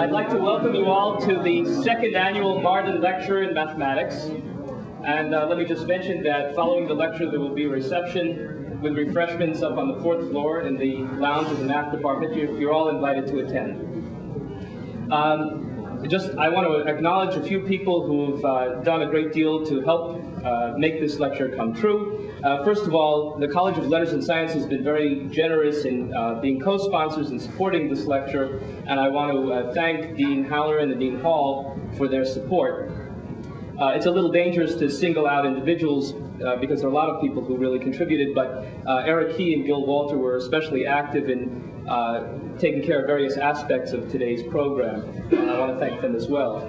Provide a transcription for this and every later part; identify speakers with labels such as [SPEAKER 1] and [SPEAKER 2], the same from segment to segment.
[SPEAKER 1] I'd like to welcome you all to the second annual Marden Lecture in Mathematics. And let me just mention that following the lecture, there will be a reception with refreshments up on the 4th floor in the lounge of the math department. You're all invited to attend. I want to acknowledge a few people who've done a great deal to help make this lecture come true. First of all, the College of Letters and Science has been very generous in being co-sponsors and supporting this lecture, and I want to thank Dean Howler and the Dean Hall for their support. It's a little dangerous to single out individuals because there are a lot of people who really contributed, but Eric Key and Gil Walter were especially active in taking care of various aspects of today's program. I want to thank them as well.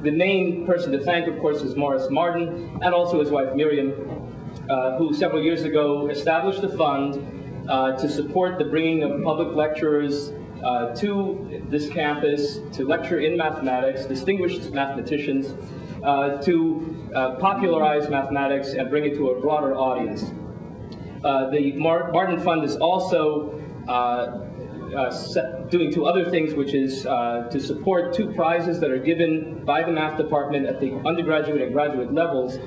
[SPEAKER 1] The main person to thank, of course, is Morris Marden, and also his wife Miriam, who several years ago established a fund to support the bringing of public lecturers to this campus to lecture in mathematics, distinguished mathematicians, to popularize mathematics and bring it to a broader audience. The Marden Fund is also doing two other things, which is to support two prizes that are given by the math department at the undergraduate and graduate levels,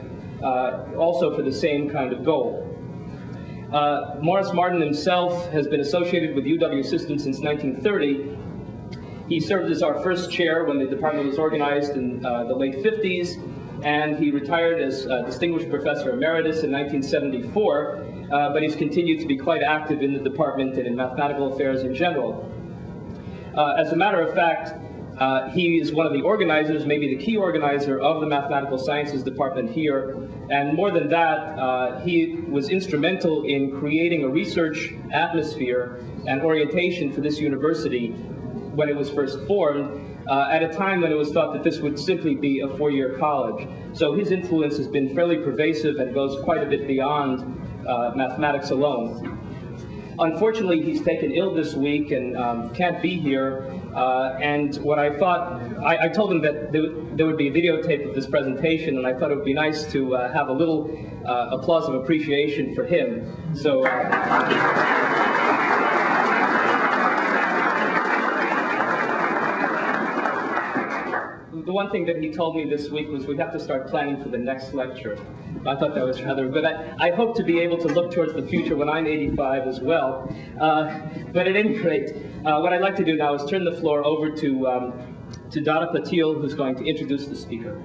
[SPEAKER 1] also for the same kind of goal. Morris Marden himself has been associated with UW systems since 1930. He served as our first chair when the department was organized in the late 50s, and he retired as Distinguished Professor Emeritus in 1974, but he's continued to be quite active in the department and in mathematical affairs in general. As a matter of fact, he is one of the organizers, maybe the key organizer of the Mathematical Sciences Department here, and more than that, he was instrumental in creating a research atmosphere and orientation for this university when it was first formed, at a time when it was thought that this would simply be a four-year college. So his influence has been fairly pervasive and goes quite a bit beyond mathematics alone. Unfortunately, he's taken ill this week and can't be here. And what I thought, I told him that there would be a videotape of this presentation, and I thought it would be nice to have a little applause of appreciation for him. So. The one thing that he told me this week was we have to start planning for the next lecture. I thought that was rather good. I hope to be able to look towards the future when I'm 85 as well. But at any rate, what I'd like to do now is turn the floor over to Datta Patil, who's going to introduce the speaker.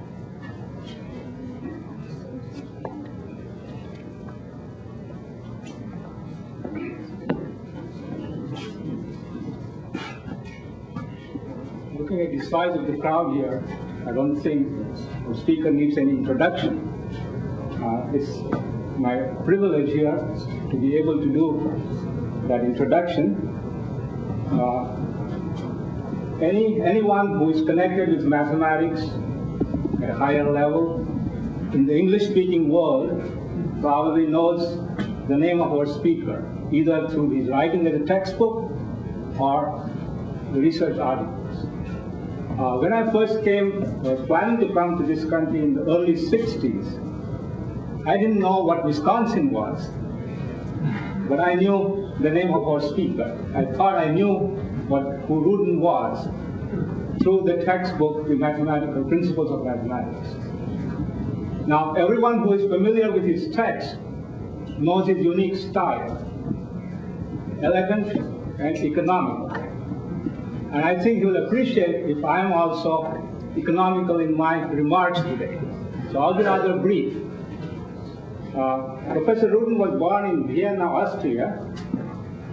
[SPEAKER 2] Looking at the size of the crowd here, I don't think the speaker needs any introduction. It's my privilege here to be able to do that introduction. Anyone who is connected with mathematics at a higher level in the English-speaking world probably knows the name of our speaker, either through his writing in a textbook or the research articles. When I first was planning to come to this country in the early 60s, I didn't know what Wisconsin was, but I knew the name of our speaker. I thought I knew who Rudin was through the textbook, The Mathematical Principles of Mathematics. Now, everyone who is familiar with his text knows his unique style, elegant and economical. And I think you'll appreciate if I am also economical in my remarks today. So I'll be rather brief. Professor Rudin was born in Vienna, Austria.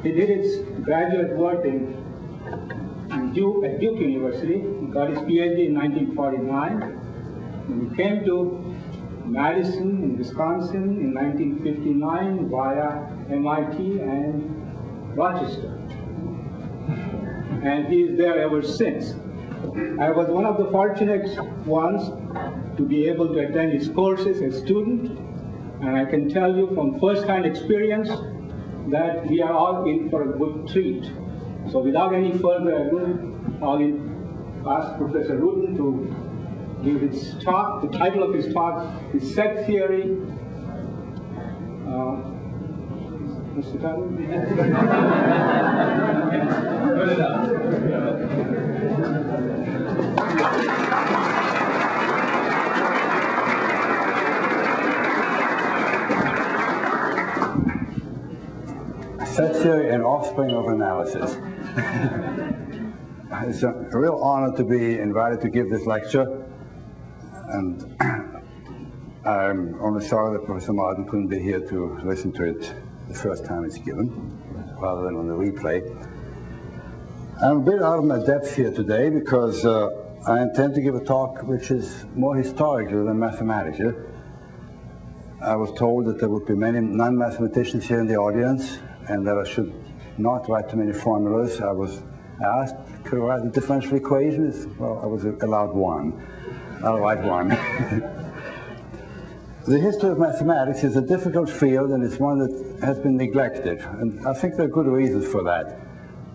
[SPEAKER 2] He did his graduate work at Duke University. He got his PhD in 1949. And he came to Madison in Wisconsin in 1959 via MIT and Rochester. And he is there ever since. I was one of the fortunate ones to be able to attend his courses as a student, and I can tell you from first-hand experience that we are all in for a good treat. So without any further ado, I'll ask Professor Rudin to give his talk. The title of his talk is Set Theory. What's the title?
[SPEAKER 3] Set theory and offspring of analysis. It's a real honor to be invited to give this lecture, and I'm only sorry that Professor Marden couldn't be here to listen to it the first time it's given, rather than on the replay. I'm a bit out of my depth here today because I intend to give a talk which is more historical than mathematical. I was told that there would be many non-mathematicians here in the audience, and that I should not write too many formulas. I was asked, could I write a differential equation? Well, I was allowed one. I'll write one. The history of mathematics is a difficult field, and it's one that has been neglected. And I think there are good reasons for that.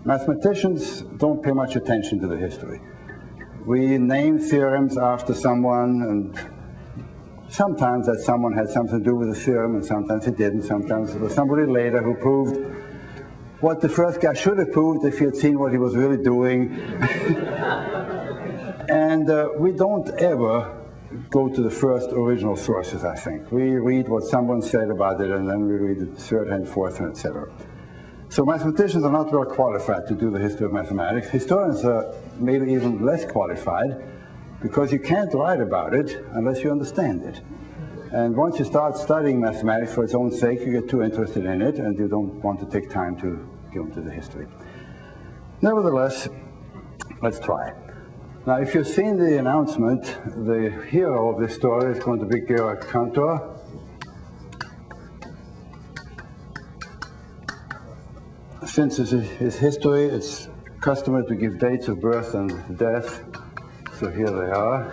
[SPEAKER 3] Mathematicians don't pay much attention to the history. We name theorems after someone, and sometimes that someone had something to do with the theorem, and sometimes it didn't. Sometimes it was somebody later who proved what the first guy should have proved if he had seen what he was really doing. And we don't ever go to the first original sources, I think. We read what someone said about it, and then we read the third and fourth, and etc. So mathematicians are not well qualified to do the history of mathematics. Historians are maybe even less qualified, because you can't write about it unless you understand it. And once you start studying mathematics for its own sake, you get too interested in it, and you don't want to take time to go into the history. Nevertheless, let's try. Now, if you've seen the announcement, the hero of this story is going to be Cantor. Since it's his history, it's customary to give dates of birth and death. So here they are.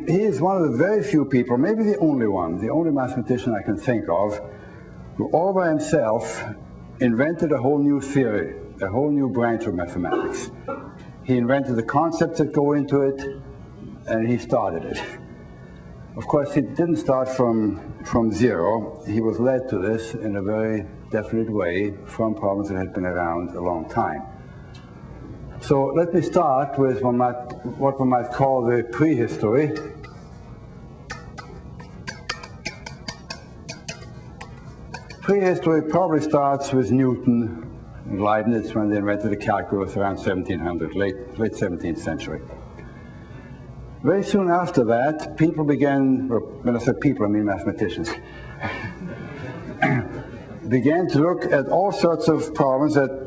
[SPEAKER 3] He is one of the very few people, maybe the only one, the only mathematician I can think of, who all by himself invented a whole new theory, a whole new branch of mathematics. He invented the concepts that go into it, and he started it. Of course, he didn't start from zero. He was led to this in a very definite way from problems that had been around a long time. So let me start with what one might call the prehistory. Prehistory probably starts with Newton and Leibniz when they invented the calculus around 1700, late 17th century. Very soon after that, people began, or when I say people, I mean mathematicians, began to look at all sorts of problems that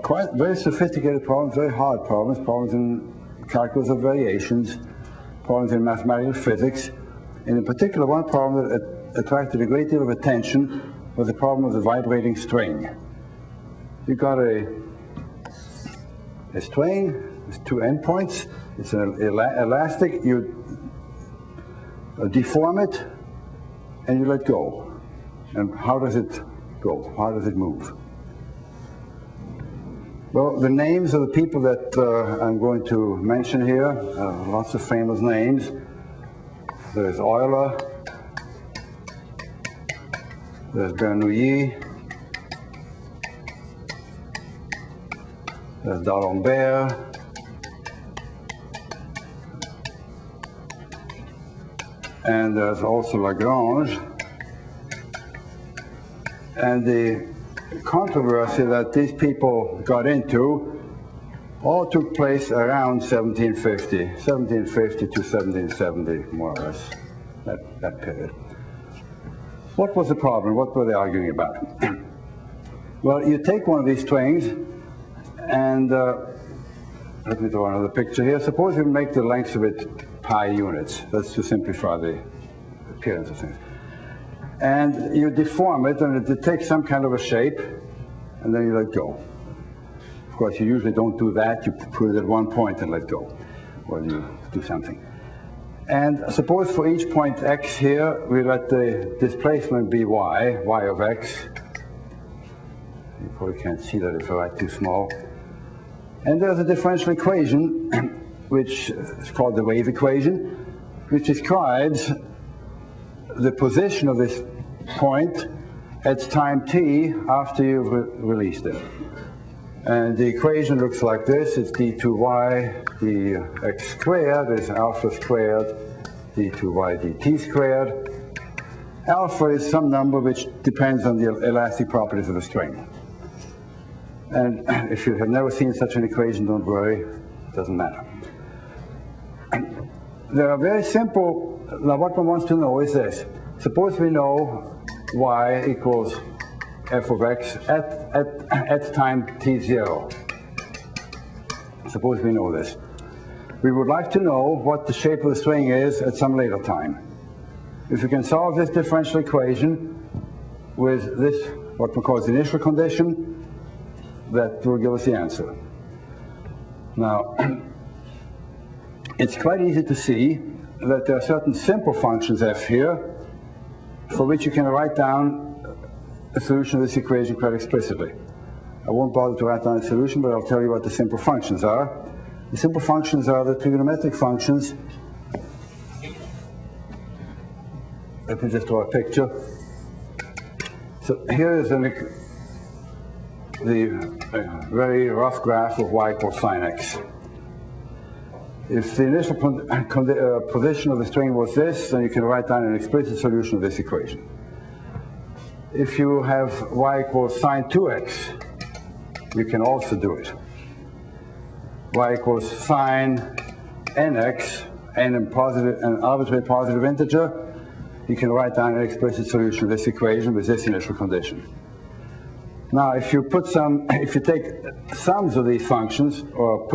[SPEAKER 3] quite very sophisticated problems, very hard problems, problems in calculus of variations, problems in mathematical physics, and in particular one problem that attracted a great deal of attention was the problem of the vibrating string. You got a string with two endpoints. It's an elastic. You deform it, and you let go. And how does it go? How does it move? Well, the names of the people that I'm going to mention here, lots of famous names. There's Euler, there's Bernoulli, there's D'Alembert, and there's also Lagrange. And the controversy that these people got into all took place around 1750 to 1770, more or less, that period. What was the problem? What were they arguing about? Well, you take one of these strings, and let me draw another picture here. Suppose you make the length of it pi units. That's to simplify the appearance of things. And you deform it, and it takes some kind of a shape, and then you let go. Of course, you usually don't do that. You put it at one point and let go, or you do something. And suppose for each point x here, we let the displacement be y of x. You probably can't see that if I write too small. And there's a differential equation, which is called the wave equation, which describes the position of this point at time t after you've released it. And the equation looks like this. It's d2y dx squared is alpha squared d2y dt squared. Alpha is some number which depends on the elastic properties of the string. And if you have never seen such an equation, don't worry, it doesn't matter. There are very simple, now what one wants to know is this. Suppose we know y equals f of x at time t0. Suppose we know this. We would like to know what the shape of the string is at some later time. If we can solve this differential equation with this, what we call the initial condition, that will give us the answer. Now, it's quite easy to see that there are certain simple functions f here for which you can write down a solution of this equation quite explicitly. I won't bother to write down a solution, but I'll tell you what the simple functions are. The simple functions are the trigonometric functions. Let me just draw a picture. So here is the very rough graph of y equals sine x. If the initial position of the string was this, then you can write down an explicit solution of this equation. If you have y equals sine 2x, you can also do it. Y equals sine nx, n an arbitrary positive integer, you can write down an explicit solution of this equation with this initial condition. Now, if you take sums of these functions, or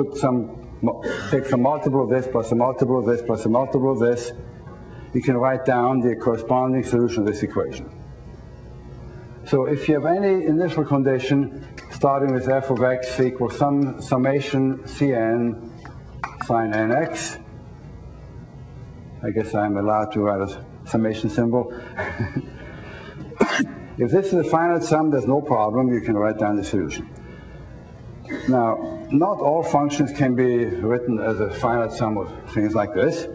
[SPEAKER 3] take some multiple of this plus a multiple of this plus a multiple of this, you can write down the corresponding solution of this equation. So if you have any initial condition starting with f of x equals summation cn sine nx, I guess I'm allowed to write a summation symbol. If this is a finite sum, there's no problem, you can write down the solution. Now, not all functions can be written as a finite sum of things like this,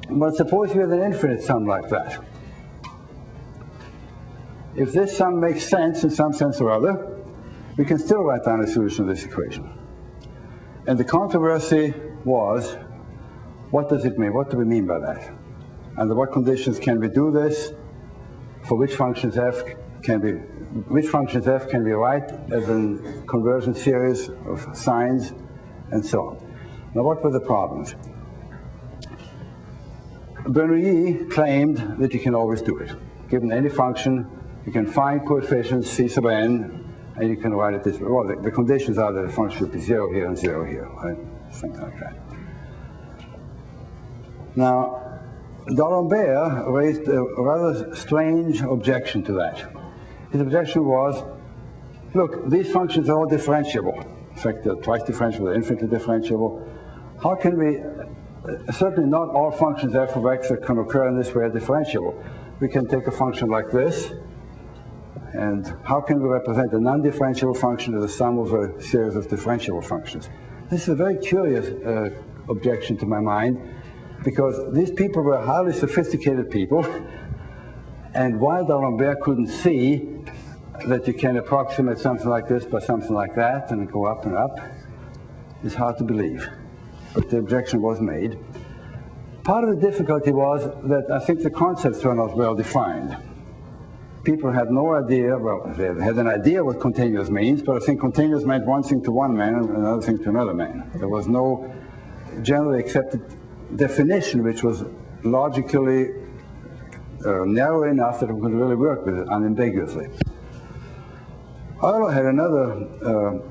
[SPEAKER 3] but suppose you have an infinite sum like that. If this sum makes sense in some sense or other, we can still write down a solution of this equation. And the controversy was, what does it mean? What do we mean by that? Under what conditions can we do this? For which functions f can we write as a convergence series of signs, and so on. Now, what were the problems? Bernoulli claimed that you can always do it. Given any function, you can find coefficients c sub n, and you can write it this way. Well, the conditions are that the function should be 0 here and 0 here, right? Something like that. Now, D'Alembert raised a rather strange objection to that. His objection was, look, these functions are all differentiable. In fact, they're twice differentiable, they're infinitely differentiable. How can we, certainly not all functions f of x that can occur in this way are differentiable. We can take a function like this, and how can we represent a non-differentiable function as the sum of a series of differentiable functions? This is a very curious objection to my mind, because these people were highly sophisticated people, and while D'Alembert couldn't see that you can approximate something like this by something like that and go up and up, it's hard to believe. But the objection was made. Part of the difficulty was that I think the concepts were not well defined. People had no idea, well, they had an idea what continuous means, but I think continuous meant one thing to one man and another thing to another man. There was no generally accepted definition which was logically narrow enough that we could really work with it unambiguously. Euler had another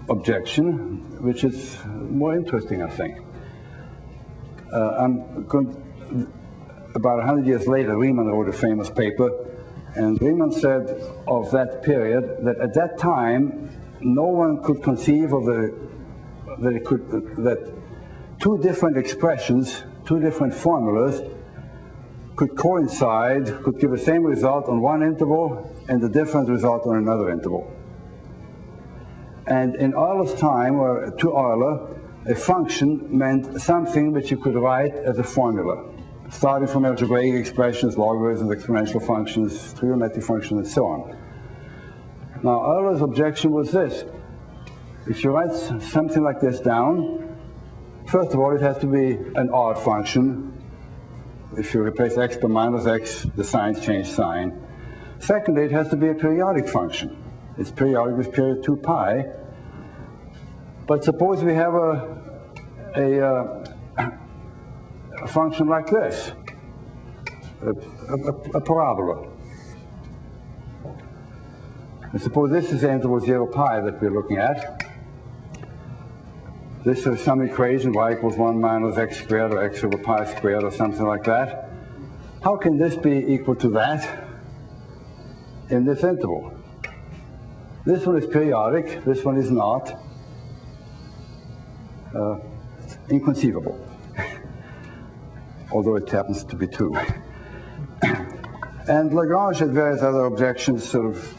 [SPEAKER 3] objection, which is more interesting, I think. About 100 years later, Riemann wrote a famous paper, and Riemann said of that period that at that time, no one could conceive of that two different expressions, two different formulas could coincide, could give the same result on one interval and a different result on another interval. And in Euler's time, or to Euler, a function meant something which you could write as a formula, starting from algebraic expressions, logarithms, exponential functions, trigonometric functions, and so on. Now, Euler's objection was this. if you write something like this down, first of all, it has to be an odd function. If you replace x by minus x, the signs change sign. Secondly, it has to be a periodic function. It's periodic with period 2 pi. But suppose we have a function like this, a parabola. And suppose this is the interval 0 pi that we're looking at. This is some equation, y equals 1 minus x squared or x over pi squared or something like that. How can this be equal to that in this interval? This one is periodic, this one is not. It's inconceivable, although it happens to be true. And Lagrange had various other objections, sort of,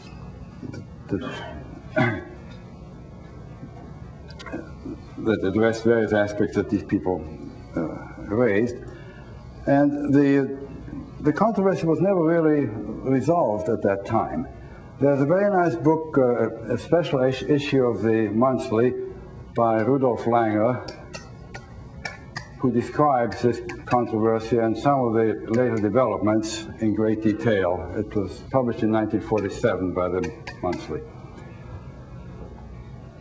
[SPEAKER 3] that address various aspects that these people raised. And the controversy was never really resolved at that time. There's a very nice book, a special issue of the monthly by Rudolf Langer, who describes this controversy and some of the later developments in great detail. It was published in 1947 by the monthly.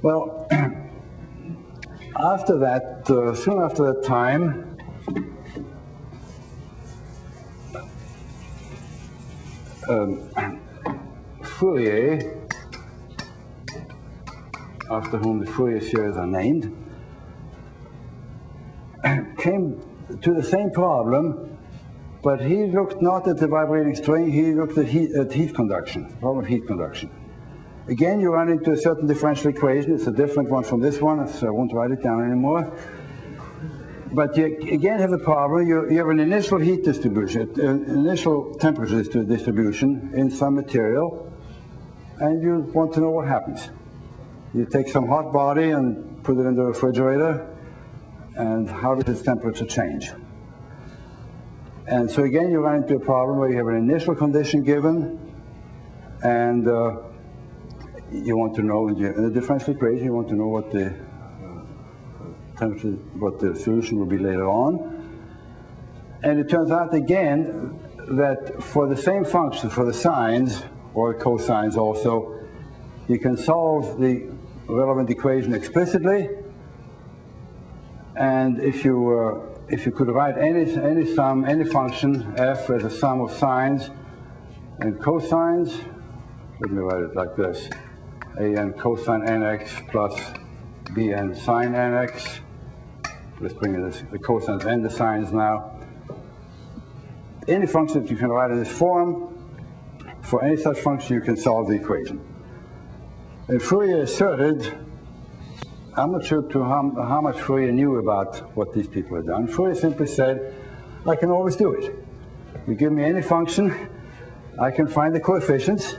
[SPEAKER 3] Well, after that, soon after that time, Fourier, after whom the Fourier series are named, came to the same problem, but he looked not at the vibrating string, he looked at heat conduction, problem of heat conduction. Again, you run into a certain differential equation. It's a different one from this one, so I won't write it down anymore. But you again have the problem, you have an initial heat distribution, an initial temperature distribution in some material, and you want to know what happens. You take some hot body and put it in the refrigerator, and how does its temperature change? And so again, you run into a problem where you have an initial condition given, and you want to know, in the differential equation, you want to know what the temperature, what the solution will be later on. And it turns out again that for the same function, for the sines, or cosines also, you can solve the relevant equation explicitly. And if you could write any sum, any function, f as a sum of sines and cosines, let me write it like this: an cosine nx plus bn sine nx. Let's bring in the cosines and the sines now. Any function that you can write in this form, for any such function you can solve the equation. And Fourier asserted, I'm not sure how much Fourier knew about what these people had done. Fourier simply said, I can always do it. You give me any function, I can find the coefficients,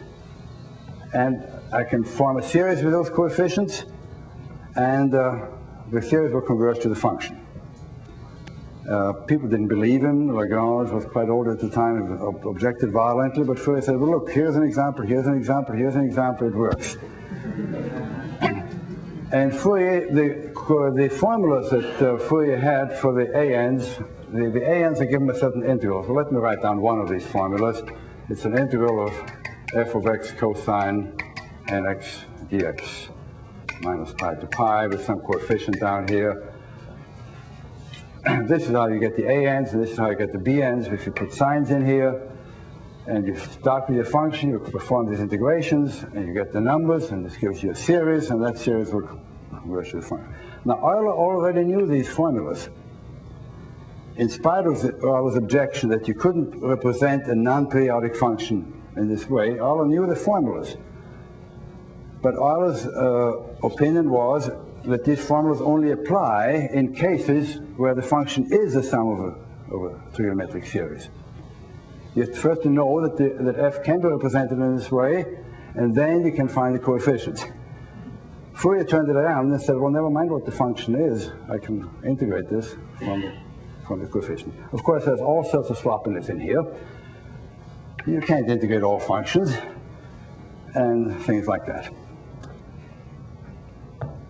[SPEAKER 3] and I can form a series with those coefficients, and the series will converge to the function. People didn't believe him. Lagrange was quite old at the time, objected violently, but Fourier said, well, look, here's an example, here's an example, here's an example, it works. And Fourier, the formulas that Fourier had for the ANs, the ANs are given a certain interval. So let me write down one of these formulas. It's an integral of f of x cosine nx dx minus pi to pi with some coefficient down here. This is how you get the ANs, and this is how you get the BNs. If you put signs in here, and you start with your function, you perform these integrations, and you get the numbers, and this gives you a series, and that series will converge to the function. Now, Euler already knew these formulas. In spite of Euler's objection that you couldn't represent a non-periodic function in this way, Euler knew the formulas. But Euler's opinion was that these formulas only apply in cases where the function is the sum of a trigonometric series. You have first to know that f can be represented in this way, and then you can find the coefficients. Fourier turned it around and said, well, never mind what the function is. I can integrate this from the coefficient. Of course, there's all sorts of sloppiness in here. You can't integrate all functions, and things like that.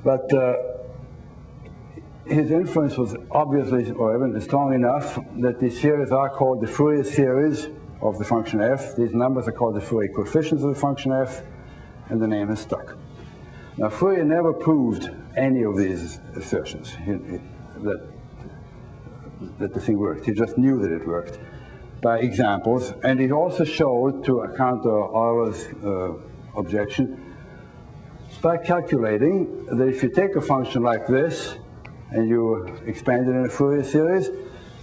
[SPEAKER 3] But his influence was obviously, or even strong enough, that these series are called the Fourier series of the function f. These numbers are called the Fourier coefficients of the function f, and the name has stuck. Now, Fourier never proved any of these assertions, that the thing worked. He just knew that it worked by examples, and he also showed, to counter Euler's objection, by calculating that if you take a function like this and you expand it in a Fourier series,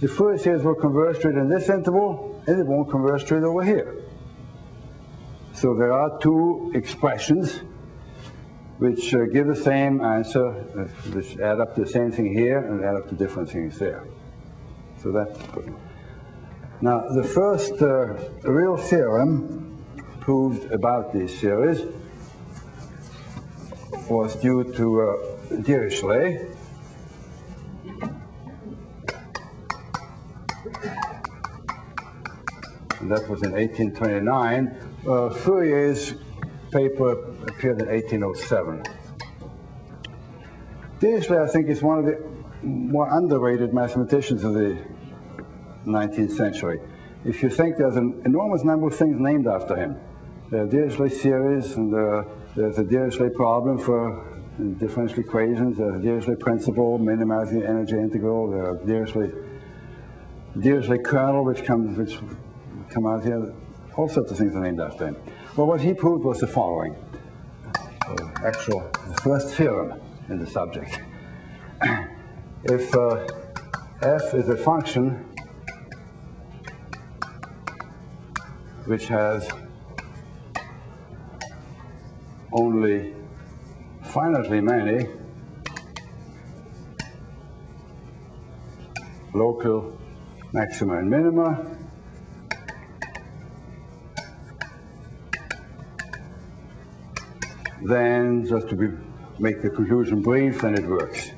[SPEAKER 3] the Fourier series will converge to it in this interval, and it won't converge to it over here. So there are two expressions which give the same answer, which add up to the same thing here and add up to different things there. So that's good. Now, the first real theorem proved about this series was due to Dirichlet. And that was in 1829. Fourier's paper appeared in 1807. Dirichlet, I think, is one of the more underrated mathematicians of the 19th century. If you think there's an enormous number of things named after him. There are Dirichlet series, and there's a Dirichlet problem for differential equations, there's a Dirichlet principle, minimizing the energy integral, there are Dirichlet kernel, which come out here. All sorts of things are named after him. Well, what he proved was the following. The first theorem in the subject. If f is a function which has only finitely many local maxima and minima, then, just to make the conclusion brief, then it works.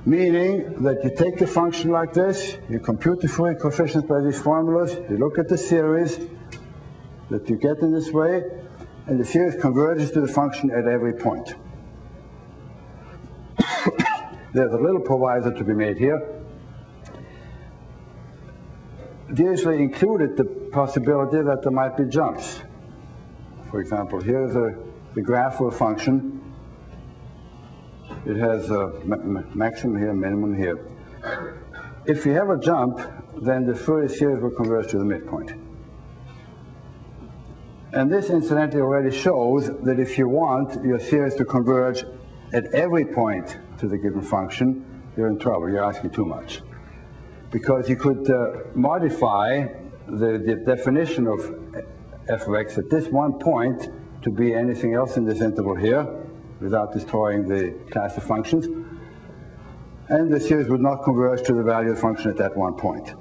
[SPEAKER 3] Meaning that you take the function like this, you compute the Fourier coefficients by these formulas, you look at the series that you get in this way, and the series converges to the function at every point. There's a little proviso to be made here. Dirichlet included the possibility that there might be jumps. For example, here's the graph of a function. It has a maximum here, minimum here. If you have a jump, then the Fourier series will converge to the midpoint. And this, incidentally, already shows that if you want your series to converge at every point to the given function, you're in trouble. You're asking too much. Because you could modify the definition of f of x at this one point to be anything else in this interval here, without destroying the class of functions, and the series would not converge to the value of the function at that one point.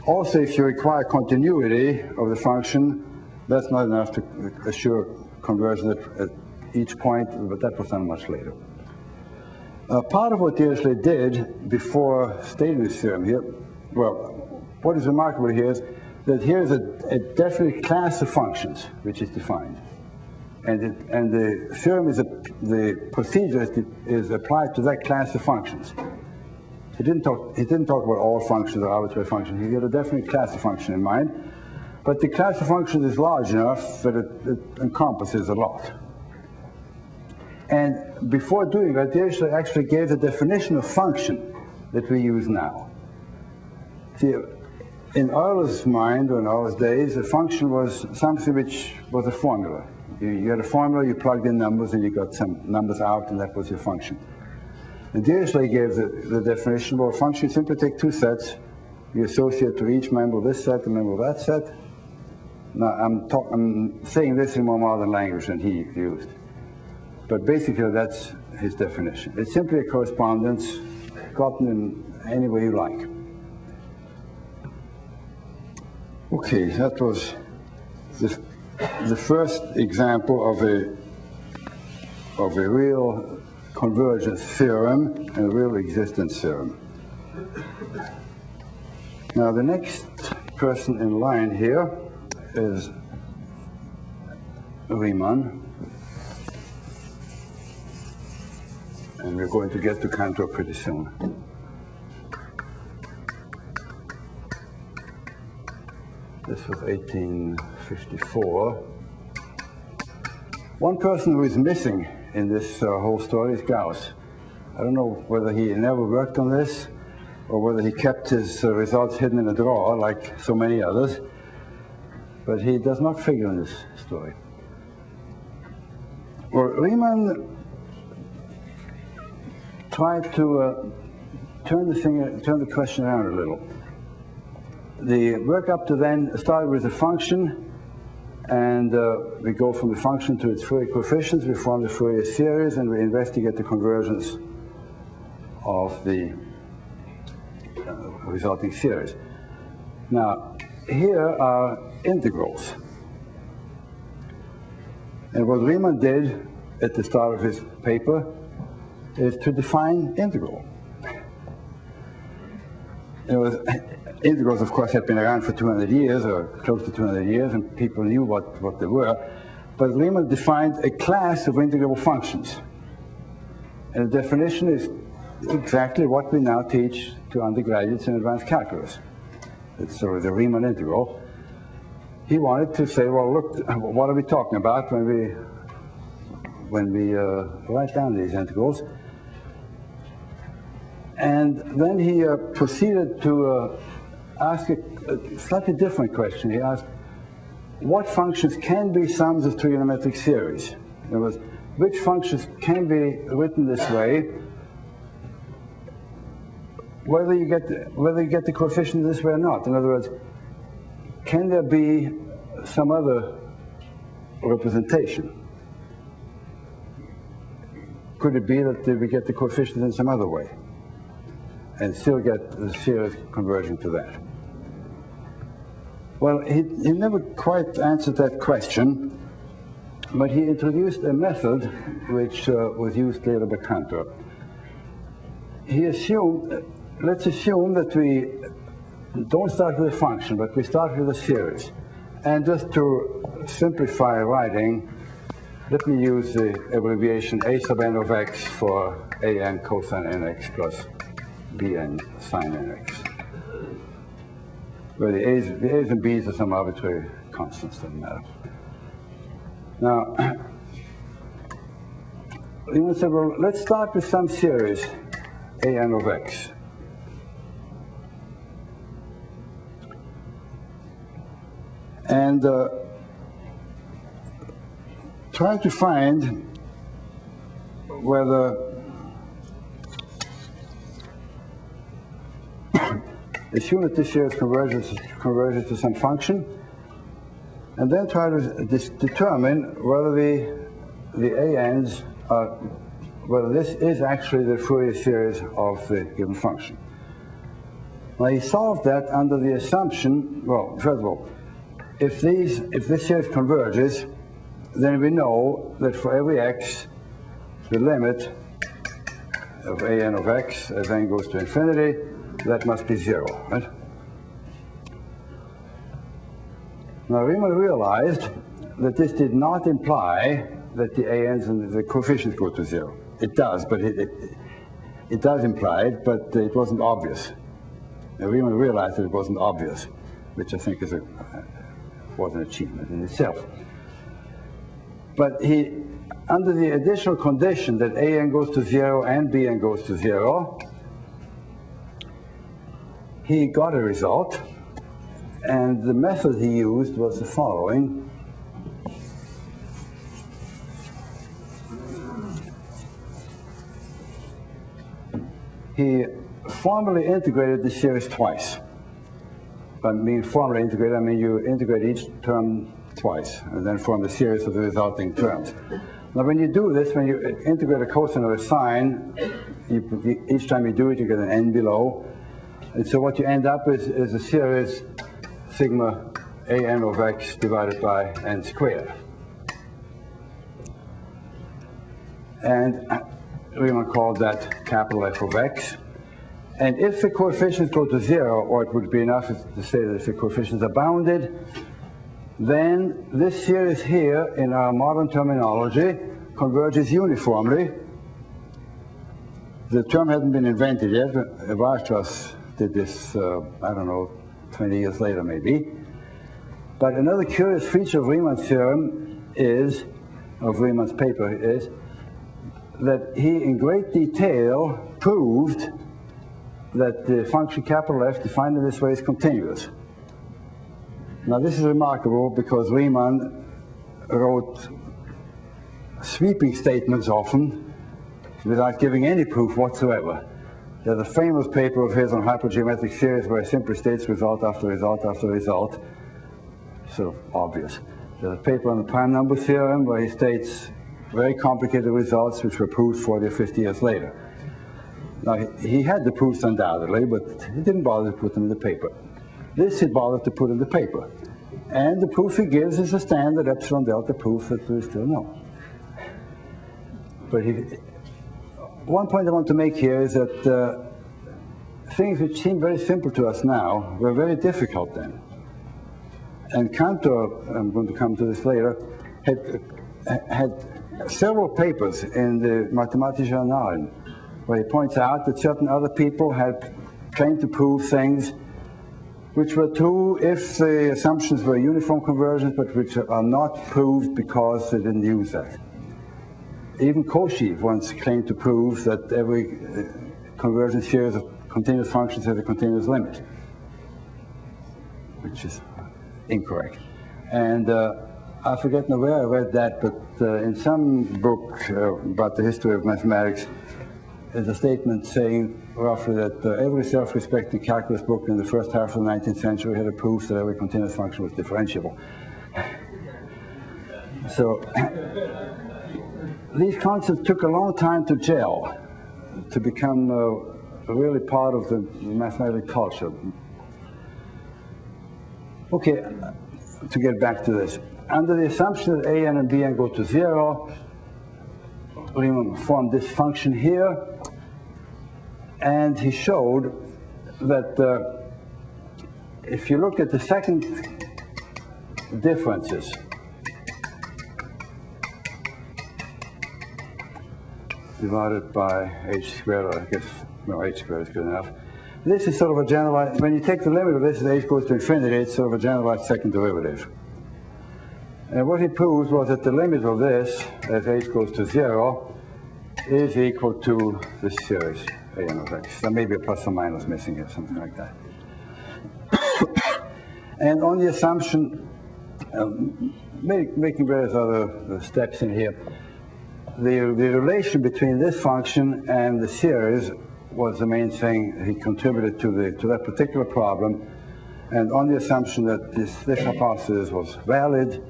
[SPEAKER 3] Also, if you require continuity of the function, that's not enough to assure conversion at each point, but that was done much later. Part of what Dirichlet did before stating this theorem here, well, what is remarkable here is that here is a definite class of functions which is defined. And the theorem is the procedure is applied to that class of functions. He didn't talk about all functions or arbitrary functions. He had a definite class of function in mind, but the class of functions is large enough that it encompasses a lot. And before doing that, Dirichlet actually gave the definition of function that we use now. See, in Euler's mind, or in Euler's days, a function was something which was a formula. You had a formula, you plugged in numbers, and you got some numbers out, and that was your function. And Dirichlet gave the definition, well, a function, you simply take two sets, you associate to each member of this set, a member of that set. Now, I'm saying this in more modern language than he used. But basically, that's his definition. It's simply a correspondence gotten in any way you like. Okay, that was the first example of a real convergence theorem and a real existence theorem. Now, the next person in line here is Riemann. And we're going to get to Cantor pretty soon. This was 1854. One person who is missing in this whole story is Gauss. I don't know whether he never worked on this or whether he kept his results hidden in a drawer like so many others, but he does not figure in this story. Well, Riemann tried to turn the question around a little. The work up to then started with a function, and we go from the function to its Fourier coefficients, we form the Fourier series, and we investigate the convergence of the resulting series. Now, here are integrals. And what Riemann did at the start of his paper is to define integral. Integrals, of course, had been around for 200 years, or close to 200 years, and people knew what they were. But Riemann defined a class of integrable functions. And the definition is exactly what we now teach to undergraduates in advanced calculus. It's sort of the Riemann integral. He wanted to say, well, look, what are we talking about when we write down these integrals? And then he proceeded to ask a slightly different question. He asked, what functions can be sums of trigonometric series? In other words, which functions can be written this way, whether you get the coefficient this way or not? In other words, can there be some other representation? Could it be that we get the coefficient in some other way and still get the series converging to that? Well, he never quite answered that question, but he introduced a method which was used later by Cantor. He assumed, let's assume that we don't start with a function, but we start with a series. And just to simplify writing, let me use the abbreviation a sub n of x for an cosine nx plus bn sine nx, where the a's and b's are some arbitrary constants, doesn't matter. Now, Riemann said, well, let's start with some series an of x. And try to find whether assume that this series converges to some function, and then try to determine whether the ANs are, whether this is actually the Fourier series of the given function. Now he solved that under the assumption, well, first of all, if this series converges, then we know that for every x, the limit of an of x as n goes to infinity, that must be 0, right? Now Riemann realized that this did not imply that the ANs and the coefficients go to 0. It does, but it does imply it, but it wasn't obvious. Now, Riemann realized that it wasn't obvious, which I think was an achievement in itself. But he, under the additional condition that AN goes to 0 and BN goes to 0, he got a result, and the method he used was the following. He formally integrated the series twice. By mean formally integrated, I mean you integrate each term twice, and then form the series of the resulting terms. Now when you do this, when you integrate a cosine or a sine, each time you do it, you get an n below. And so what you end up with is a series sigma an of x divided by n squared. And Riemann called that capital F of x. And if the coefficients go to 0, or it would be enough to say that if the coefficients are bounded, then this series here, in our modern terminology, converges uniformly. The term hadn't been invented yet. Weierstrass did this, I don't know, 20 years later maybe. But another curious feature of Riemann's theorem is, of Riemann's paper, is that he, in great detail, proved that the function capital F defined in this way is continuous. Now this is remarkable because Riemann wrote sweeping statements often without giving any proof whatsoever. There's a famous paper of his on hypergeometric series where he simply states result after result after result. Sort of obvious. There's a paper on the prime number theorem where he states very complicated results which were proved 40 or 50 years later. Now, he had the proofs undoubtedly, but he didn't bother to put them in the paper. This he bothered to put in the paper. And the proof he gives is a standard epsilon delta proof that we still know. But one point I want to make here is that things which seem very simple to us now were very difficult then. And Cantor, I'm going to come to this later, had several papers in the Mathematische Annalen where he points out that certain other people had claimed to prove things which were true if the assumptions were uniform convergence, but which are not proved because they didn't use that. Even Cauchy once claimed to prove that every convergence series of continuous functions has a continuous limit, which is incorrect. And I forget now where I read that, but in some book about the history of mathematics, there's a statement saying roughly that every self-respecting calculus book in the first half of the 19th century had a proof that every continuous function was differentiable. So these concepts took a long time to gel, to become really part of the mathematical culture. Okay, to get back to this. Under the assumption that a n and b n go to 0, Riemann formed this function here, and he showed that if you look at the second differences, divided by h squared, or I guess, no, h squared is good enough. This is sort of a generalized, when you take the limit of this as h goes to infinity, it's sort of a generalized second derivative. And what he proved was that the limit of this, as h goes to 0, is equal to this series, a n of x. There may be a plus or minus missing here, something like that. And on the assumption, making various other steps in here, the relation between this function and the series was the main thing he contributed to that particular problem. And on the assumption that this hypothesis was valid,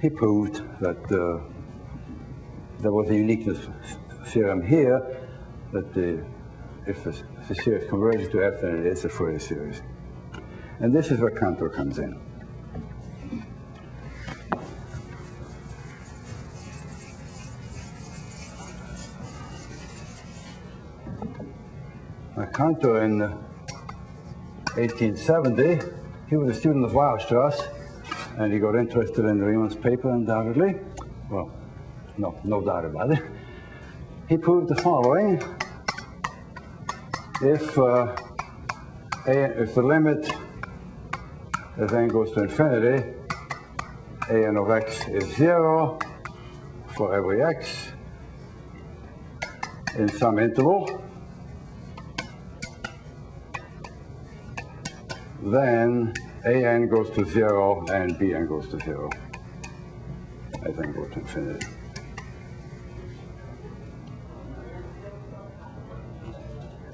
[SPEAKER 3] he proved that there was a uniqueness theorem here, that if the series converges to F, then it is a Fourier series. And this is where Cantor comes in. Cantor in 1870, he was a student of Weierstrass, and he got interested in Riemann's paper undoubtedly. Well, no doubt about it. He proved the following. If the limit as n goes to infinity, a n of x is 0 for every x in some interval, then a n goes to 0 and b n goes to 0 as n goes to infinity.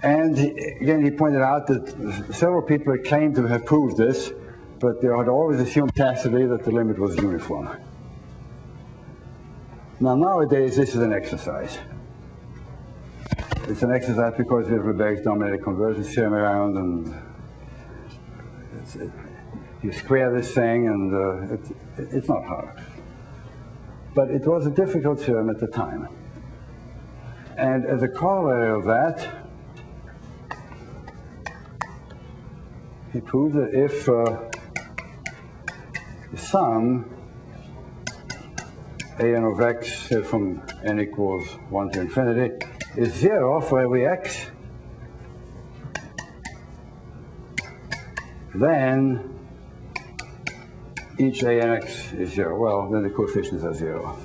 [SPEAKER 3] And again, he pointed out that several people had claimed to have proved this, but they had always assumed tacitly that the limit was uniform. Now, nowadays, this is an exercise. It's an exercise because we have Lebesgue's dominated convergence theorem around, and you square this thing, and it's not hard. But it was a difficult theorem at the time. And as a corollary of that, he proved that if the sum an of x from n equals 1 to infinity is 0 for every x, then each anx is 0. Well, then the coefficients are 0.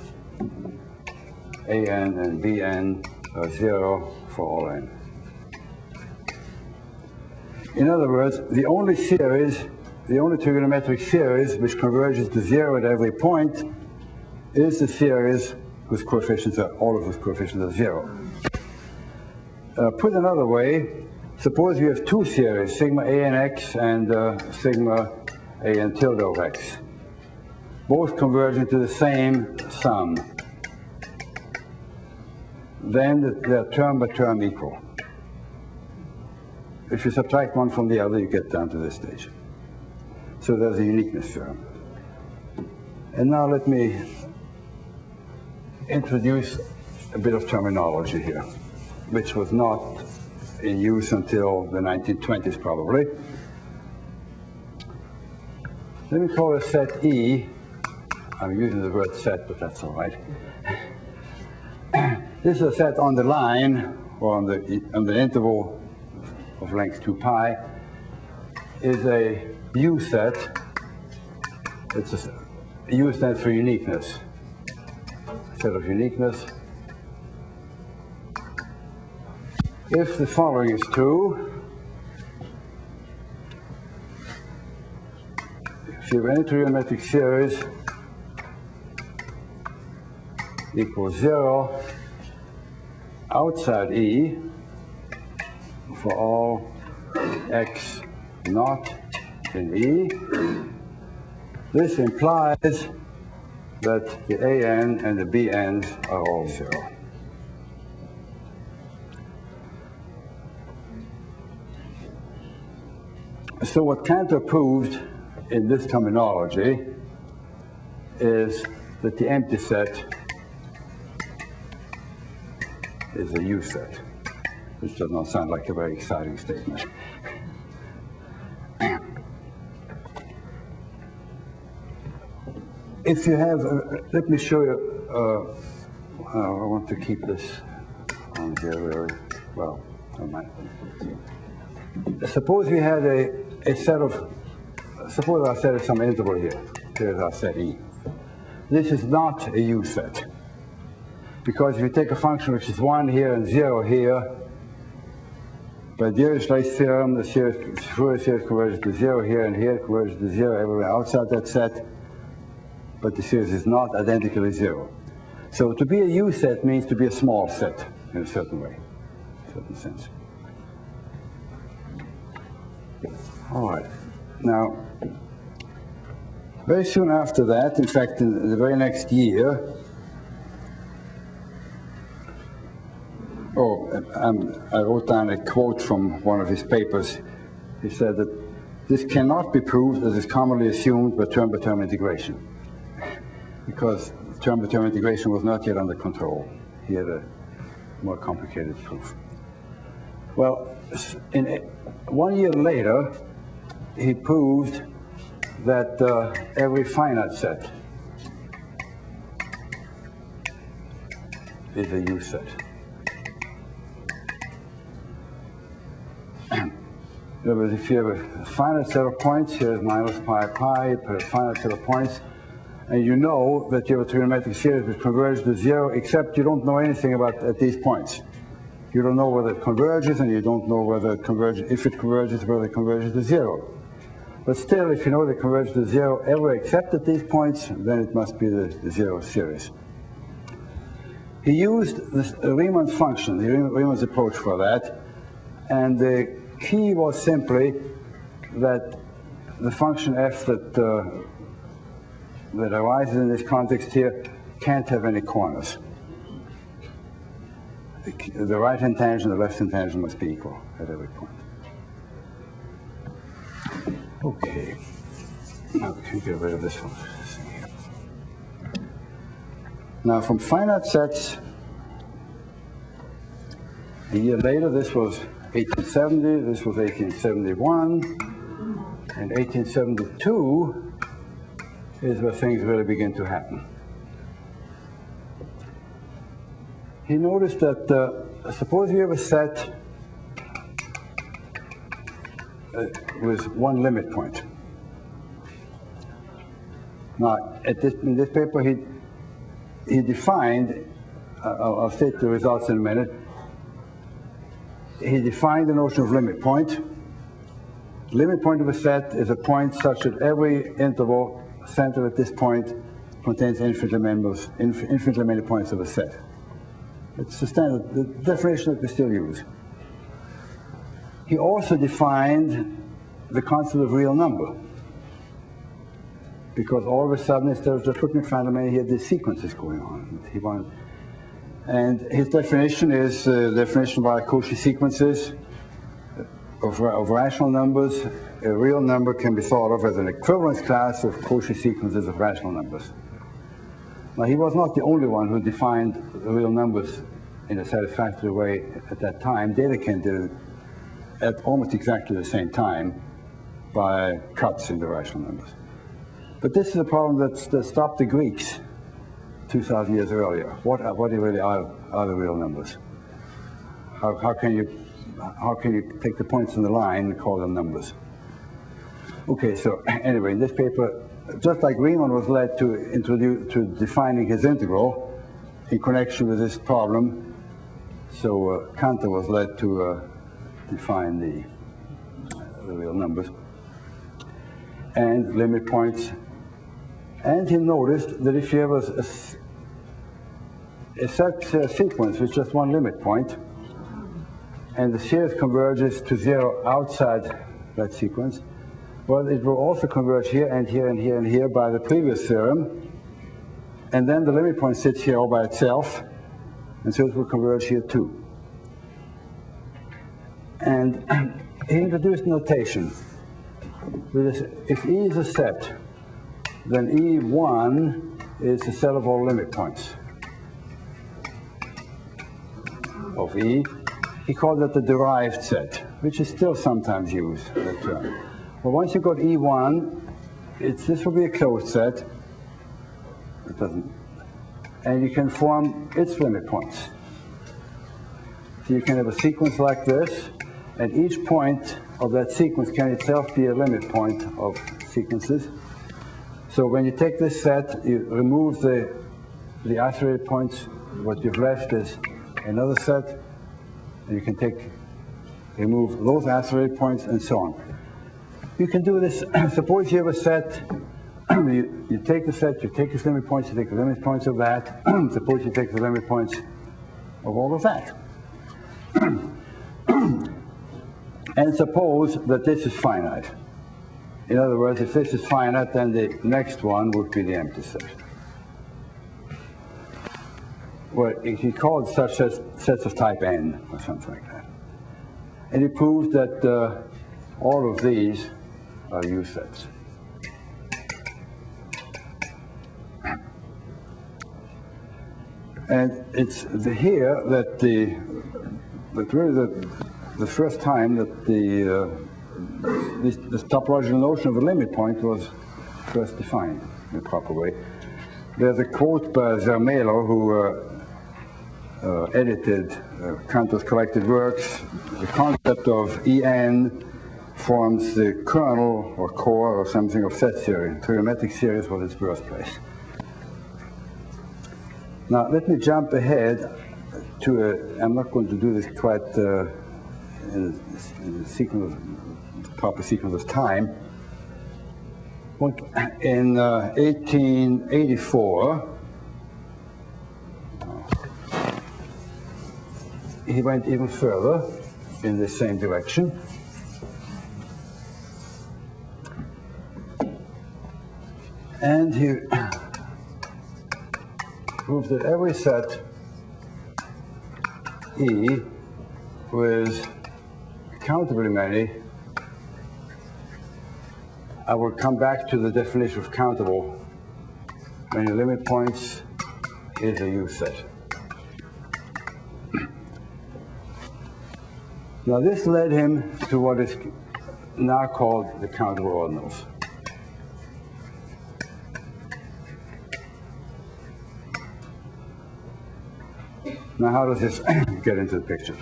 [SPEAKER 3] An and bn are 0 for all n. In other words, the only trigonometric series which converges to 0 at every point is the series whose coefficients are, all of whose coefficients are 0. Put another way, suppose you have two series, sigma anx and sigma an tilde of x, both converging to the same sum. Then they're term by term equal. If you subtract one from the other, you get down to this stage. So there's a uniqueness theorem. And now let me introduce a bit of terminology here, which was not in use until the 1920s probably. Let me call a set E. I'm using the word set, but that's all right. This is a set on the line, or on the interval of length 2 pi, is a U set. It's a U stands for uniqueness. Set of uniqueness. If the following is true, if you have any trigonometric series equals 0 outside E for all x not in E, this implies that the an and the bn's are all 0. So what Cantor proved in this terminology is that the empty set is a U set, which does not sound like a very exciting statement. If you have, let me show you, I want to keep this on here really well. Never mind. Suppose we had a set of, suppose our set is some interval here. Here's our set E. This is not a U set, because if you take a function which is 1 here and 0 here, by Dirichlet's theorem, the Fourier series converges to 0 here and here, converges to 0 everywhere outside that set, but the series is not identically 0. So to be a U set means to be a small set in a certain way, in a certain sense. All right. Now, very soon after that, in fact, in the very next year, I wrote down a quote from one of his papers. He said that this cannot be proved, as is commonly assumed, by term-by-term integration, because term-by-term integration was not yet under control. He had a more complicated proof. Well, 1 year later, he proved that every finite set is a U set. In other words, if you have a finite set of points, here's minus pi pi, you put a finite set of points, and you know that you have a trigonometric series which converges to 0, except you don't know anything about at these points. You don't know whether it converges, and you don't know whether it converges, if it converges, whether it converges to 0. But still, if you know they converge to 0 everywhere except at these points, then it must be the 0 series. He used this Riemann's function, the Riemann's approach for that, and the key was simply that the function f that arises in this context here can't have any corners. The right-hand tangent and the left-hand tangent must be equal at every point. Okay. Now we can get rid of this one. Now from finite sets, a year later, this was 1870, this was 1871, and 1872, is where things really begin to happen. He noticed that, suppose you have a set with one limit point. Now, in this paper, he defined, I'll state the results in a minute, he defined the notion of limit point. Limit point of a set is a point such that every interval centered at this point contains infinitely many points of a set. It's the standard, the definition that we still use. He also defined the concept of real number, because all of a sudden, instead of just looking at random, he had these sequences going on. And his definition is definition by Cauchy sequences of rational numbers. A real number can be thought of as an equivalence class of Cauchy sequences of rational numbers. Now, he was not the only one who defined real numbers in a satisfactory way at that time. Dirichlet did it at almost exactly the same time by cuts in the rational numbers. But this is a problem that stopped the Greeks 2,000 years earlier. What really are the real numbers? How can you take the points in the line and call them numbers? Okay, so anyway, in this paper, just like Riemann was led to defining his integral in connection with this problem, so Cantor was led to define the real numbers and limit points. And he noticed that if you have a set sequence with just one limit point, and the series converges to zero outside that sequence, well, it will also converge here and here and here and here by the previous theorem, and then the limit point sits here all by itself, and so it will converge here too. And he introduced notation. If E is a set, then E1 is the set of all limit points of E. He called that the derived set, which is still sometimes used, that term. Well, once you've got E1, this will be a closed set. It doesn't. And you can form its limit points. So you can have a sequence like this, and each point of that sequence can itself be a limit point of sequences. So when you take this set, you remove the isolated points. What you've left is another set, and you can remove those isolated points, and so on. You can do this. Suppose you have a set. You take the set, you take its limit points, you take the limit points of that. Suppose you take the limit points of all of that. And suppose that this is finite. In other words, if this is finite, then the next one would be the empty set. Well, he called such sets of type N, or something like that. And he proved that all of these are U sets. And it's here that really the first time that this topological notion of a limit point was first defined in a proper way. There's a quote by Zermelo, who edited Cantor's collected works. The concept of En forms the kernel or core or something of set theory. Trigonometric series was its birthplace. Now, let me jump ahead to I'm not going to do this quite in the proper sequence of time. In 1884, he went even further in the same direction. And he proved that every set E with countably many, I will come back to the definition of countable when your limit points is a U set. Now this led him to what is now called the countable ordinals. Now, how does this get into the picture?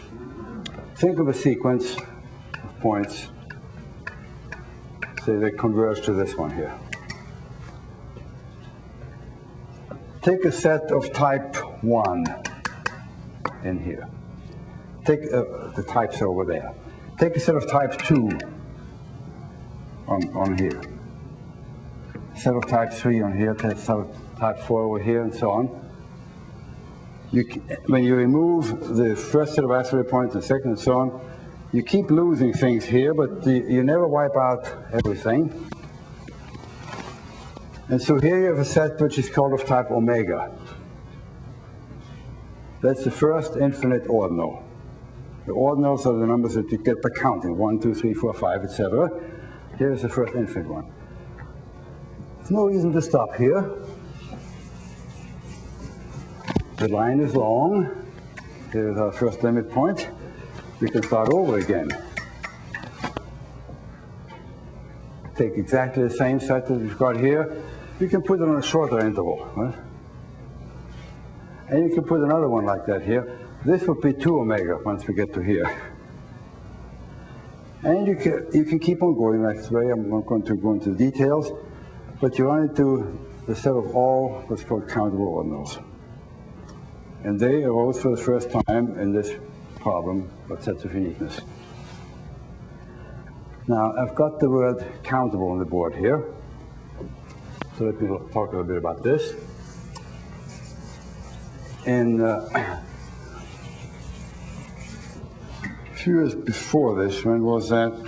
[SPEAKER 3] Think of a sequence of points. Say they converge to this one here. Take a set of type 1 in here. Take the types over there. Take a set of type 2 on here. Set of type 3 on here, set of type 4 over here, and so on. When you remove the first set of asymptotic points, the second, and so on, you keep losing things here, but you never wipe out everything. And so here you have a set which is called of type omega. That's the first infinite ordinal. The ordinals are the numbers that you get by counting, 1, 2, 3, 4, 5, etc. Here is the first infinite one. There's no reason to stop here. The line is long. Here's our first limit point. We can start over again. Take exactly the same set that we've got here. You can put it on a shorter interval, right? And you can put another one like that here. This would be 2 omega once we get to here. And you can keep on going that way. I'm not going to go into the details, but you run into the set of all what's called countable ordinals. And they arose for the first time in this problem of sets of uniqueness. Now, I've got the word countable on the board here. So let me talk a little bit about this. In a few years before this, when was that?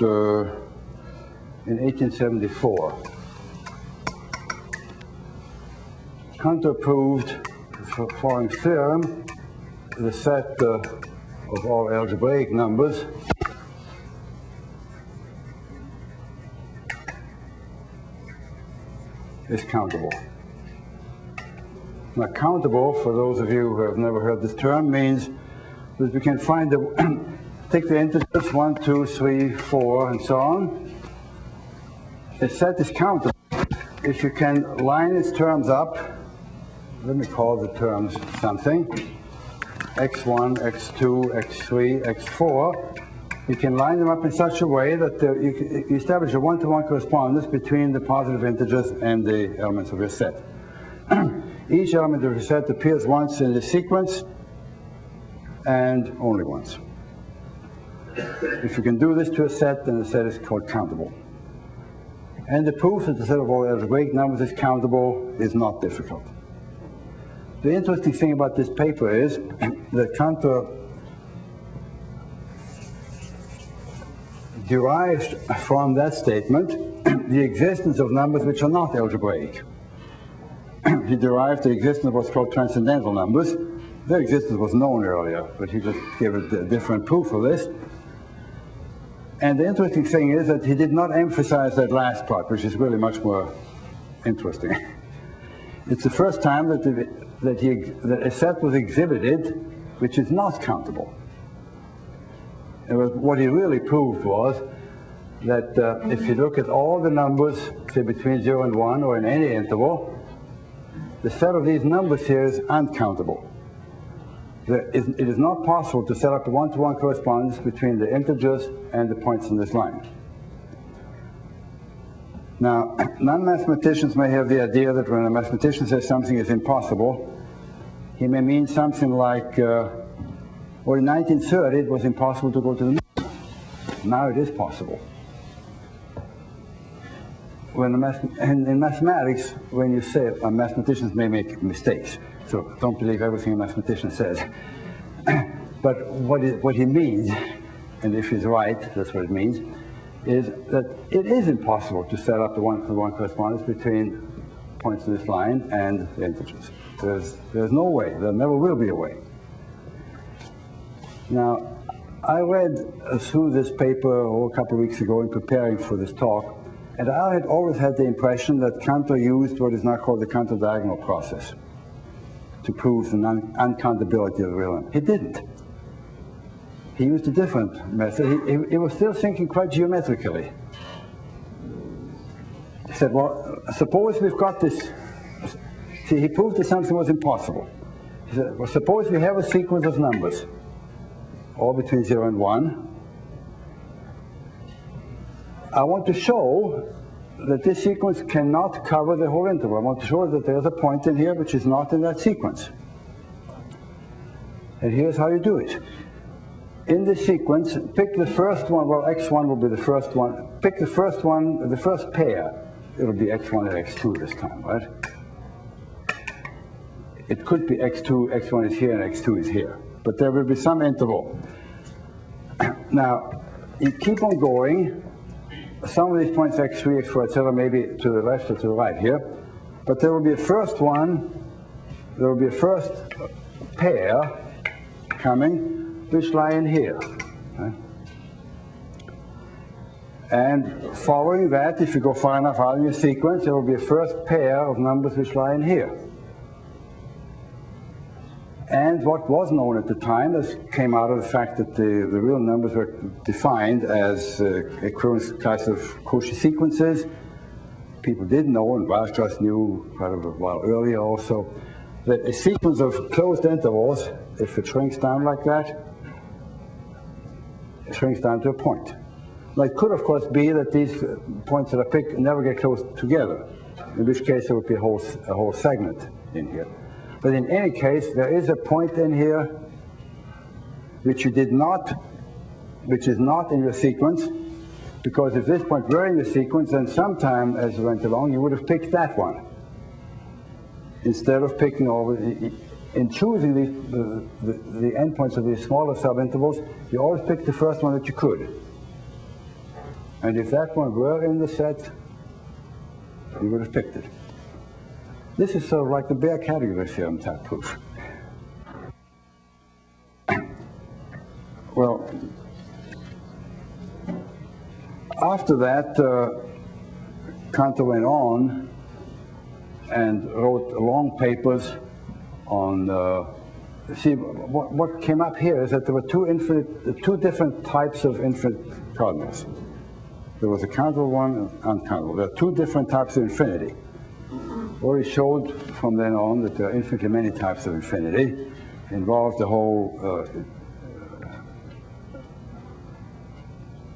[SPEAKER 3] In 1874. Cantor proved the following theorem: the set of all algebraic numbers is countable. Now, countable, for those of you who have never heard this term, means that we can find take the integers 1, 2, 3, 4, and so on. A set is countable if you can line its terms up. Let me call the terms something. x1, x2, x3, x4. You can line them up in such a way that you establish a one-to-one correspondence between the positive integers and the elements of your set. Each element of your set appears once in the sequence and only once. If you can do this to a set, then the set is called countable. And the proof that the set of all algebraic numbers is countable is not difficult. The interesting thing about this paper is that Cantor derived from that statement the existence of numbers which are not algebraic. He derived the existence of what's called transcendental numbers. Their existence was known earlier, but he just gave a different proof of this. And the interesting thing is that he did not emphasize that last part, which is really much more interesting. It's the first time that a set was exhibited which is not countable. What he really proved was that if you look at all the numbers, say between 0 and 1 or in any interval, the set of these numbers here is uncountable. It is not possible to set up a one-to-one correspondence between the integers and the points in this line. Now, non-mathematicians may have the idea that when a mathematician says something is impossible, he may mean something like, well, in 1930 it was impossible to go to the moon. Now it is possible. In mathematics, when you say mathematicians may make mistakes, so don't believe everything a mathematician says. But what he means, and if he's right, that's what it means, is that it is impossible to set up the one-to-one correspondence between points in this line and the integers. There's no way. There never will be a way. Now, I read through this paper a couple of weeks ago in preparing for this talk, and I had always had the impression that Cantor used what is now called the Cantor diagonal process to prove the uncountability of the real number. He didn't. He used a different method. He was still thinking quite geometrically. He said, well, suppose we've got this. See, he proved that something was impossible. Well, suppose we have a sequence of numbers, all between 0 and 1. I want to show that this sequence cannot cover the whole interval. I want to show that there's a point in here which is not in that sequence. And here's how you do it. In this sequence, pick the first one. Well, x1 will be the first one. Pick the first one, the first pair. It'll be x1 and x2 this time, right? It could be x2, x1 is here, and x2 is here. But there will be some interval. Now, you keep on going. Some of these points, x3, x4, etc., maybe to the left or to the right here. But there will be a first one, there will be a first pair coming, which lie in here. Okay? And following that, if you go far enough out in your sequence, there will be a first pair of numbers which lie in here. And what was known at the time, this came out of the fact that the real numbers were defined as equivalent types of Cauchy sequences. People did know, and Weierstrass knew quite a while earlier also, that a sequence of closed intervals, if it shrinks down like that, it shrinks down to a point. Now, it could, of course, be that these points that are picked never get close together, in which case there would be a whole segment in here. But in any case, there is a point in here which is not in your sequence, because if this point were in your sequence, then sometime as you went along, you would have picked that one. Instead of picking over, in choosing the endpoints of these smaller subintervals, you always pick the first one that you could. And if that one were in the set, you would have picked it. This is sort of like the bare category theorem type proof. Well, after that, Cantor went on and wrote long papers on, see, what came up here is that there were two different types of infinite cardinals. There was a countable one and uncountable. There are two different types of infinity. Already showed from then on that there are infinitely many types of infinity. Involved the whole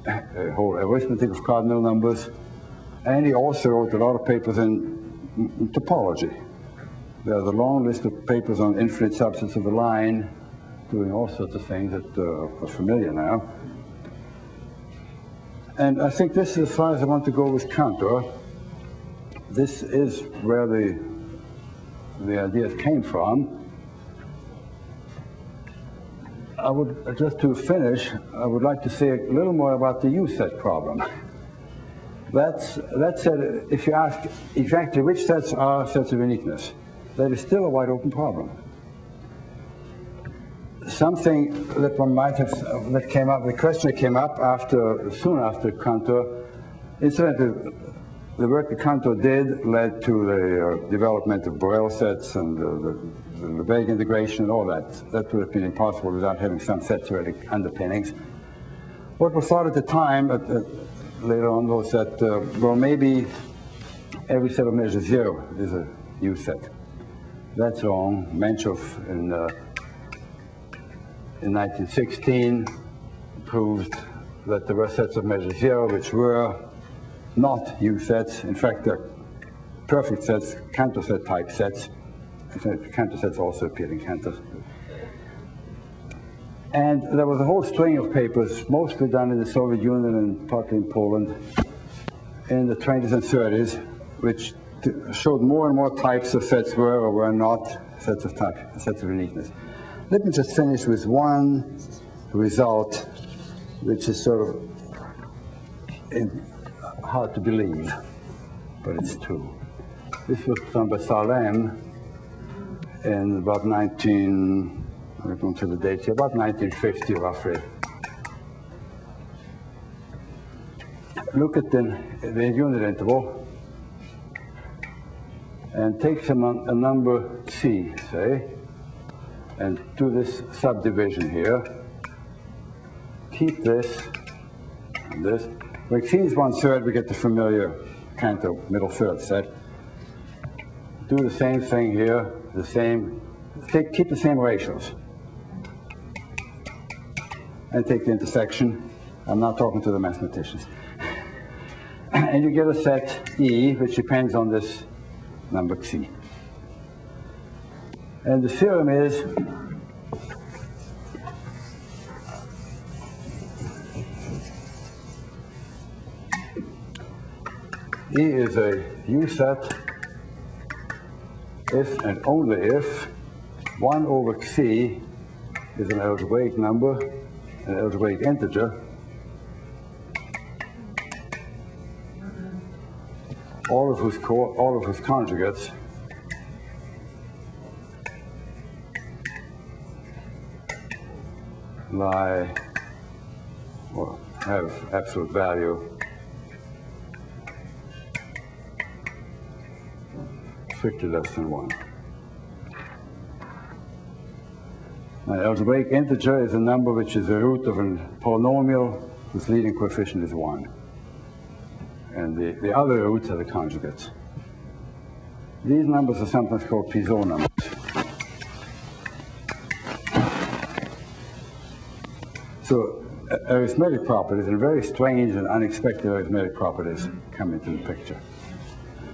[SPEAKER 3] arithmetic of cardinal numbers. And he also wrote a lot of papers in topology. There's a long list of papers on infinite subsets of a line, doing all sorts of things that are familiar now. And I think this is as far as I want to go with Cantor. This is where the ideas came from. I would, just to finish, I would like to say a little more about the U-set problem. That said, if you ask exactly which sets are sets of uniqueness, that is still a wide open problem. Something that one might have, that came up, the question that came up soon after Cantor, incidentally, the work that Cantor did led to the development of Borel sets and the Lebesgue integration and all that. That would have been impossible without having some set theoretic underpinnings. What was thought at the time, later on, was that, well, maybe every set of measure 0 is a U set. That's wrong. Menschov in 1916 proved that there were sets of measure 0 which were not U sets. In fact, they're perfect sets, Cantor set type sets. Cantor sets also appeared in Cantor. And there was a whole string of papers, mostly done in the Soviet Union and partly in Poland, in the 20s and 30s, which showed more and more types of sets were or were not sets of uniqueness. Let me just finish with one result, which is sort of hard to believe, but it's true. This was done by Salem in about I don't know the date here, about 1950 roughly. Look at the unit interval and take a number C, say, and do this subdivision here. Keep this and this. When C is 1/3, we get the familiar Cantor middle third set. Do the same thing here, the same keep the same ratios. And take the intersection. I'm not talking to the mathematicians. And you get a set E, which depends on this number Xi. And the theorem is E is a U set if and only if 1 over Xi is an algebraic number, an algebraic integer, all of whose conjugates lie or have absolute value strictly less than 1. An algebraic integer is a number which is the root of a polynomial whose leading coefficient is 1. And the other roots are the conjugates. These numbers are sometimes called Pizot numbers. So arithmetic properties and very strange and unexpected arithmetic properties come into the picture.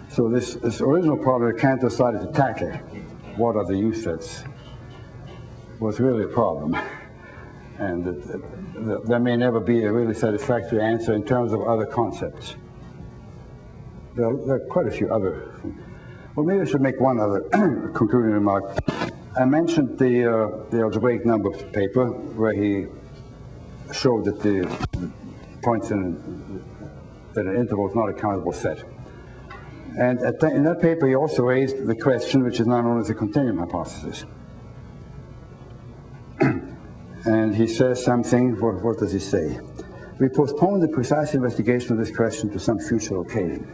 [SPEAKER 3] So this original problem that Cantor started to tackle, what are the U sets, was really a problem. And there may never be a really satisfactory answer in terms of other concepts. There are quite a few other things. Well, maybe I should make one other concluding remark. I mentioned the algebraic number paper where he showed that the points in an interval is not a countable set. And in that paper, he also raised the question, which is now known as the continuum hypothesis. And he says something, what does he say? We postpone the precise investigation of this question to some future occasion.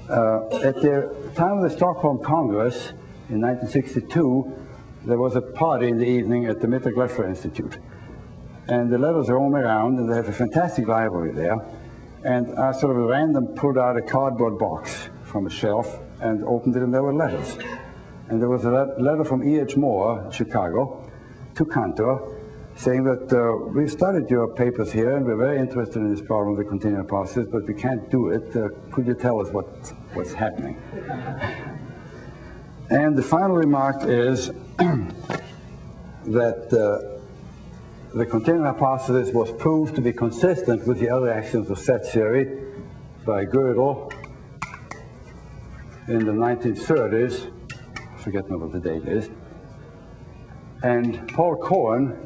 [SPEAKER 3] At the time of the Stockholm Congress in 1962, there was a party in the evening at the Dattatraya Institute. And the letters roam around, and they have a fantastic library there. And I sort of at random pulled out a cardboard box from a shelf and opened it, and there were letters. And there was a letter from E.H. Moore, Chicago, to Cantor, saying that we've studied your papers here, and we're very interested in this problem of the continuum hypothesis, but we can't do it. Could you tell us what's happening? And the final remark is that the continuum hypothesis was proved to be consistent with the other axioms of set theory by Gödel in the 1930s. I forget what the date is. And Paul Cohen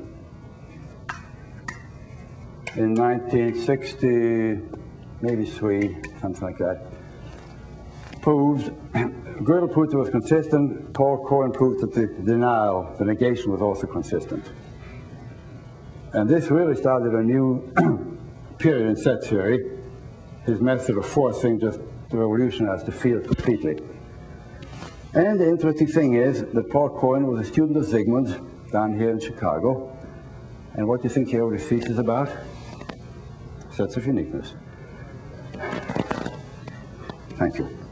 [SPEAKER 3] in 1960, maybe 3, something like that, proved, Gödel proved it was consistent, Paul Cohen proved that the denial, the negation was also consistent. And this really started a new period in set theory. His method of forcing just revolutionized the field completely. And the interesting thing is that Paul Cohen was a student of Zygmunt down here in Chicago. And what do you think he wrote his thesis about? Sets of uniqueness. Thank you.